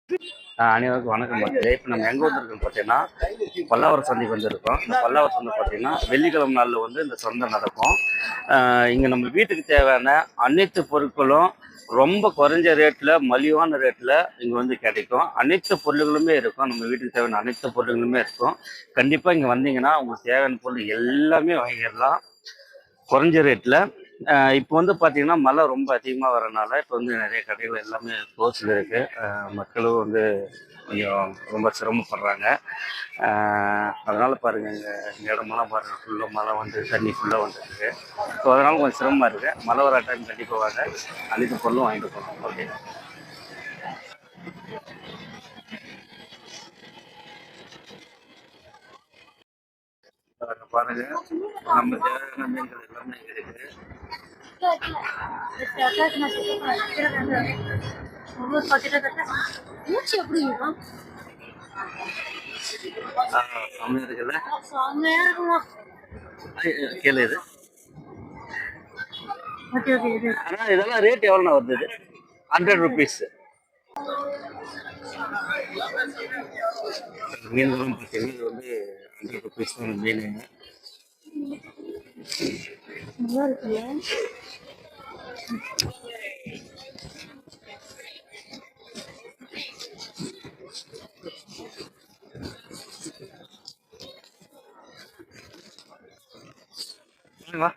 அனைவருக்கும் வணக்கம். பார்த்து இப்போ நம்ம எங்கே வந்திருக்கோம் பார்த்தீங்கன்னா பல்லாவரம் சந்தைக்கு வந்திருக்கோம். இந்த பல்லாவரம் சந்தை பார்த்தீங்கன்னா வெள்ளிக்கிழமை நாளில் வந்து இந்த சந்தை நடக்கும். இங்கே நம்ம வீட்டுக்கு தேவையான அனைத்து பொருட்களும் ரொம்ப குறைஞ்ச ரேட்டில் மலிவான ரேட்டில் இங்கே வந்து கிடைக்கும். அனைத்து பொருள்களுமே இருக்கும். நம்ம வீட்டுக்கு தேவையான அனைத்து பொருள்களுமே இருக்கும். கண்டிப்பாக இங்கே வந்தீங்கன்னா உங்களுக்கு தேவையான பொருள் எல்லாமே வாங்கிடலாம் குறைஞ்ச ரேட்டில். இப்போ வந்து பார்த்தீங்கன்னா மழை ரொம்ப அதிகமாக வரனால இப்போ வந்து நிறைய கடைகள் எல்லாமே க்ளோஸில் இருக்குது. மக்களும் வந்து கொஞ்சம் ரொம்ப சிரமப்படுறாங்க. அதனால் பாருங்கள் இந்த இடமெல்லாம் பாருங்கள் ஃபுல்லாக மழை வந்து தண்ணி ஃபுல்லாக வந்துருக்கு. ஸோ அதனால் கொஞ்சம் சிரமமாக இருக்குது. மழை வர டைம் கண்டிப்பாக வாங்க, அனைத்து பொருளும் வாங்கிட்டு போகணும். ஓகே, பாருங்க நம்ம தேவையான மீன்கள் எல்லாமே இருக்குது. கேளு இது. ஆனா இதெல்லாம் ரேட் எவ்வளோண்ணா வருது? இது 100 ருபீஸ். மீன்களும் பார்த்தீங்கன்னா இது வந்து 100 ருபீஸ் தான் மீன். வா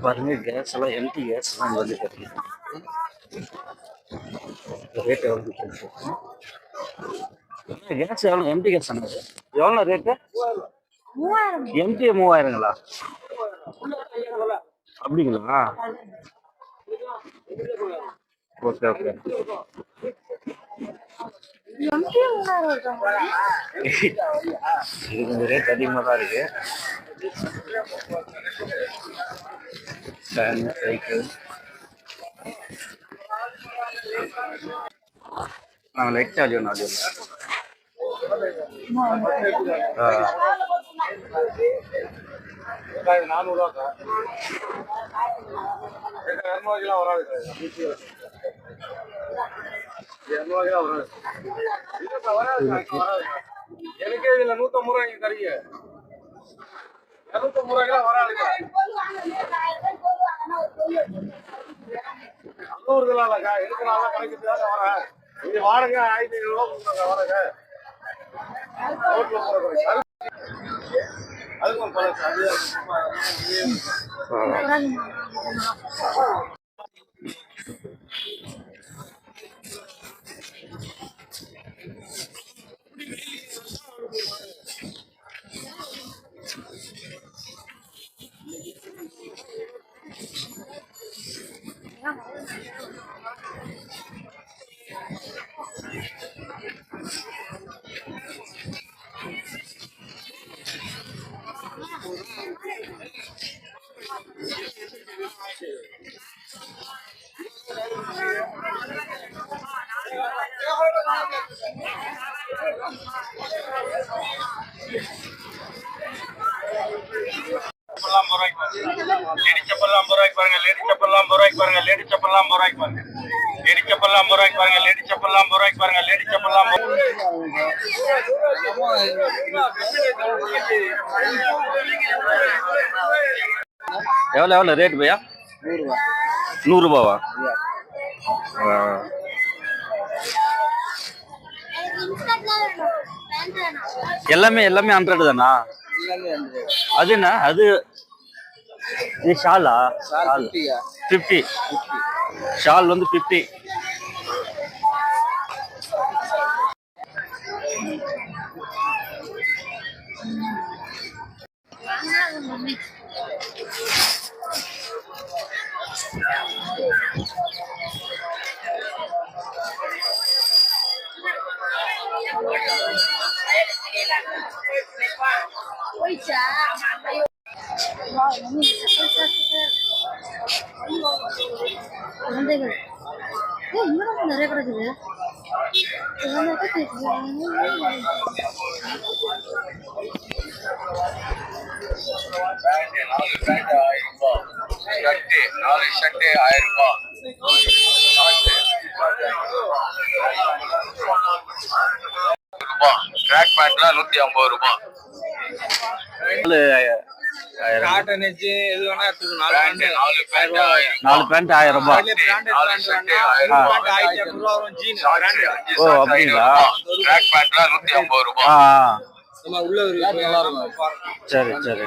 பாருங்க கேஸ் எல்லாம் எம்டி கேஸ் எல்லாம் வந்து கிடைக்கும். ரேட் எவ்வளோ கேஸ்? எவ்வளோ எம்டி கேஸ் சொன்னது? எவ்வளோ ரேட்டு? எம்டி 3000ங்களா? அப்படிங்களா? Okay okay. இது கொஞ்சம் ரேட் அதிகமாக தான் இருக்கு. சைக்கிள் நாங்கள் லைட் சார்ஜ் ஒன்று அது $400 வராது. 200 வராது. எனக்கே இதுல 150 ரூபாய்க்கு தரீங்க. 250 ரூபாய்க்கு வராதுங்க. 500 இல்லக்கா, எனக்கு நல்லா கணக்கு தான் வரேன். இது வாடகை 1500 ரூபா கொடுக்குறாங்க வாடகை. ரோட்ல போற அதுக்கும் பல லேடி செப்பல் 50 ரூபாய்க்கு பாருங்க. லேடி செப்பல் 50 ரூபாய்க்கு பாருங்க. லேடி செப்பல் 50 ரூபாய்க்கு பாருங்க. லேடி செப்பல் 50 ரூபாய்க்கு பாருங்க. லேடி செப்பல் 50 ரூபாய்க்கு பாருங்க. லேடி செப்பல் 50. எவ்வளோ ரேட் பையா? 100 ரூபாவா? எல்லாமே 100 தானா? அது என்ன அது? இது ஷாலா? 50. ஷால் வந்து 50. குழந்தைகள் இன்னும் நிறைய கிடக்குது. நாலு ஷர்ட்டு 1000 ரூபாய். ட்ராக் பேண்ட்ல 150 ரூபாய். காட்டன் எது வேணா எடுத்துக்கலாம். 4 பேண்ட் 1000 ரூபாய். ஓ அப்படிங்களா? ட்ராக் பேண்ட்ல 150 ரூபாய். உள்ள நல்லா இருக்கும். சரி சரி.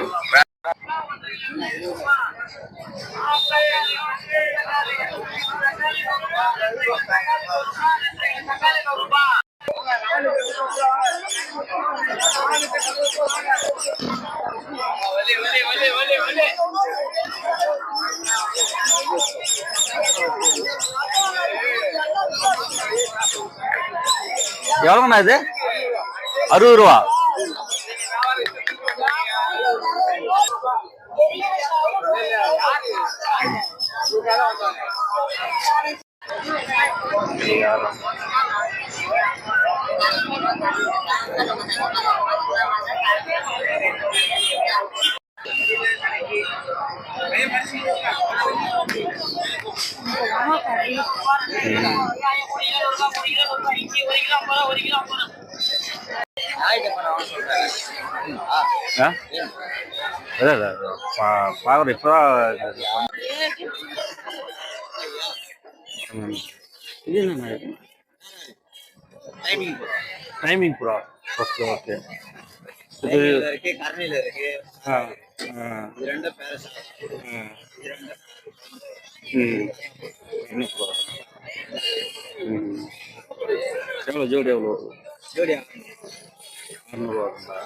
எவ்வளோண்ணா இது? 60 ரூபா. பார்க்குறேன் இப்போதான். இது என்ன டைமிங் ப்ரோ? Okay okay. இது இருக்கு, கரணில இருக்கு. இது ரெண்டு பேரஸ். என்ன ப்ரோ? எவ்வளோ ஜோடி? எவ்வளோ ஜோடி? 600 ரூபாங்களா?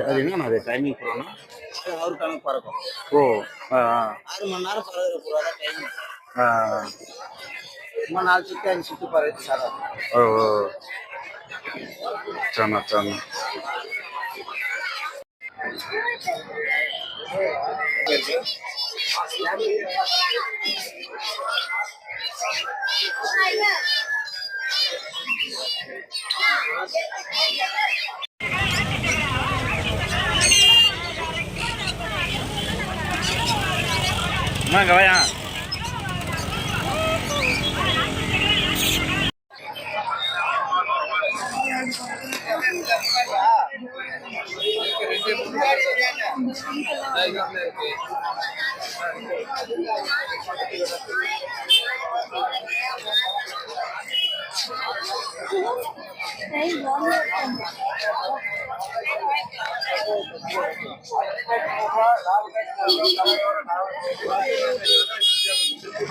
அது என்னண்ணா அது டைமிங் ப்ரோனா? அவருக்கான பறக்கும். ஓ 6 மணி நேரம் பறகுற ப்ரோ தான் டைமிங். சும்மா 4 சுற்றி 5 சுற்றி பறகுது சாதாரண. ஓ சரி சரி. அம்மாங்க வாயா.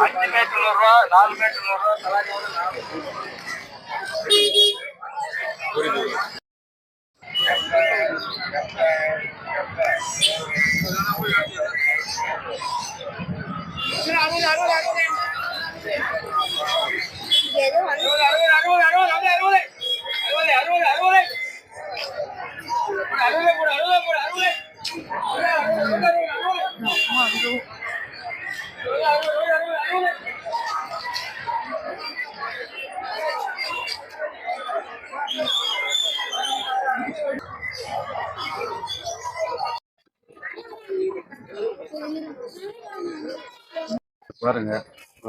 அஞ்சு மீட்டர் 100 ரூபா, 4 மீட்டர் 100 ரூபா, தலாரி பாருங்க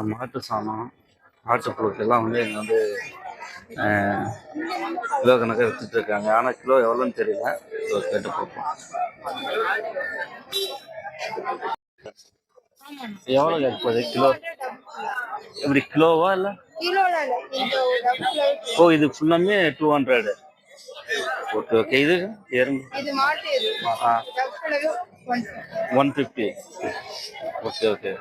மாட்டு சாணம், ஆட்டு பொருட்கள் எல்லாம் வந்து இங்கே வந்து கிலோ கணக்காக விற்றுட்டு இருக்காங்க. ஆனால் கிலோ எவ்வளோன்னு தெரியல. கேட்டு பார்ப்போம். எவ்வளோ கேட்பது கிலோ? எப்படி கிலோவா இல்லை? ஓ இது ஃபுல்லாமே 200. Okay okay. இது எறும்பு 150. Okay okay.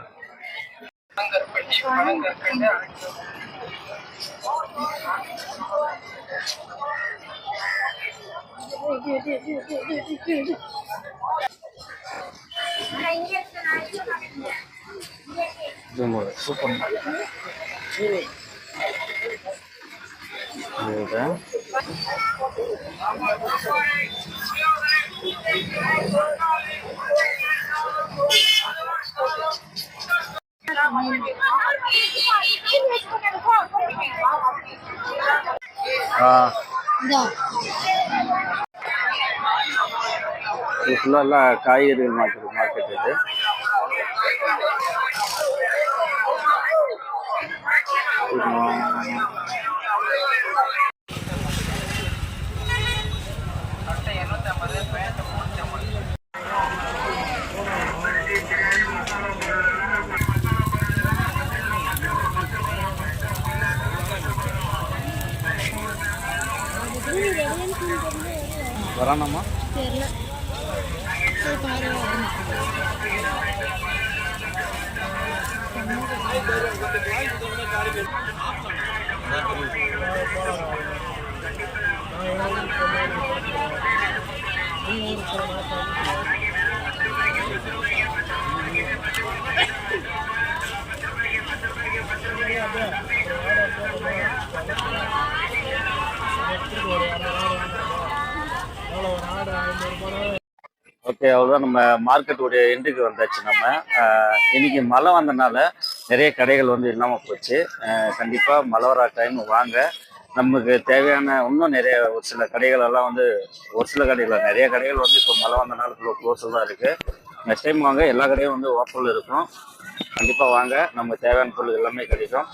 சூப்பர். இதா இது ஃபுல்லாக எல்லாம் காய்கறிகள் மார்க்கெட் இது. வரானாமா? தெரியல. சரி, பாருங்க. ஓகே, அவ்வளோதான். நம்ம மார்க்கெட்டுடைய எண்டுக்கு வந்தாச்சு. நம்ம இன்னைக்கு மழை வந்தனால நிறைய கடைகள் வந்து இல்லாமல் போச்சு. கண்டிப்பாக மழை வர டைம் வாங்க. நமக்கு தேவையான இன்னும் நிறைய ஒரு சில கடைகள் எல்லாம் வந்து ஒரு சில கடைகள் நிறைய கடைகள் வந்து இப்போ மழை வந்தனால க்ளோஸில் தான் இருக்குது. நெக்ஸ்ட் டைம் வாங்க, எல்லா கடையும் வந்து ஓப்பனில் இருக்கும். கண்டிப்பாக வாங்க, நம்ம தேவையான பொருள் எல்லாமே கிடைக்கும்.